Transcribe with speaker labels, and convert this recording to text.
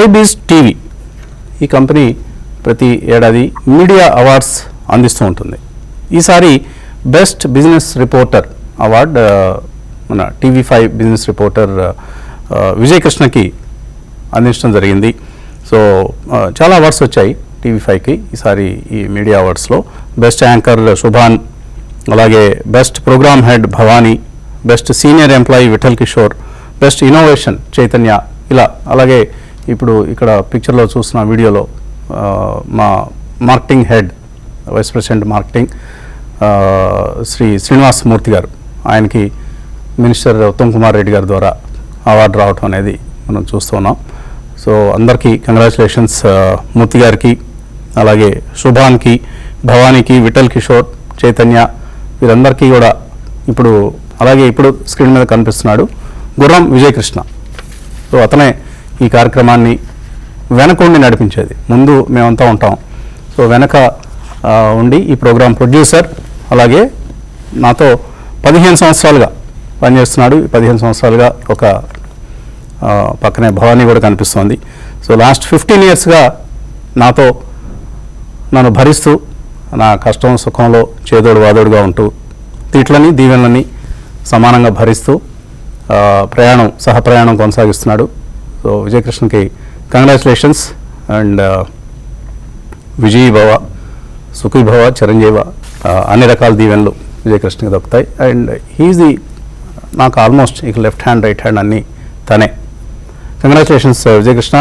Speaker 1: ఫైబీజ్ TV ఈ company ప్రతి ఏడాది మీడియా అవార్డ్స్ అందిస్తూ ఉంటుంది. ఈసారి బెస్ట్ బిజినెస్ రిపోర్టర్ అవార్డ్ మన TV5 బిజినెస్ రిపోర్టర్ విజయ్ కృష్ణకి అందించడం జరిగింది. సో చాలా అవార్డ్స్ వచ్చాయి TV5కి ఈసారి ఈ మీడియా అవార్డ్స్లో. బెస్ట్ యాంకర్ శుభాన్, అలాగే best programme head Bhavani, best senior employee Vittal Kishore, best innovation Chaitanya, ఇలా. అలాగే ఇప్పుడు ఇక్కడ పిక్చర్లో చూసిన వీడియోలో మా marketing head, vice president marketing Shri Srinivas Murthy garu, ఆయనకి మినిస్టర్ ఉత్తమ్ కుమార్ రెడ్డి గారి ద్వారా అవార్డు రావటం అనేది మనం చూస్తున్నాం. సో అందరికీ కంగ్రాచులేషన్స్ మూర్తి గారికి, అలాగే శుభాన్కి, భవానీకి, విఠల్ కిషోర్, చైతన్య, వీరందరికీ కూడా. ఇప్పుడు స్క్రీన్ మీద కనిపిస్తున్నాడు గుర్రం విజయ్ కృష్ణ. సో అతనే ఈ కార్యక్రమాన్ని వెనకుండి నడిపించేది. ముందు మేమంతా ఉంటాం, సో వెనక ఉండి ఈ ప్రోగ్రాం ప్రొడ్యూసర్. అలాగే నాతో 15 సంవత్సరాలుగా పనిచేస్తున్నాడు. 15 సంవత్సరాలుగా ఒక పక్కనే భవానీ కూడా కనిపిస్తోంది. సో లాస్ట్ 15 ఇయర్స్గా నాతో నన్ను భరిస్తూ, నా కష్టం సుఖంలో చేదోడు వాదోడుగా ఉంటూ, తిట్లని దీవెనలని సమానంగా భరిస్తూ సహప్రయాణం కొనసాగిస్తున్నాడు. సో విజయకృష్ణకి కంగ్రాచులేషన్స్ అండ్ విజయ్ భవ, సుఖీ భవ, చిరంజీవ, అన్ని రకాల దీవెనలు విజయకృష్ణకి దొరుకుతాయి. అండ్ హీఈస్ నాకు ఆల్మోస్ట్ ఇక లెఫ్ట్ హ్యాండ్ రైట్ హ్యాండ్ అన్నీ తనే. కంగ్రాచులేషన్స్ విజయకృష్ణ.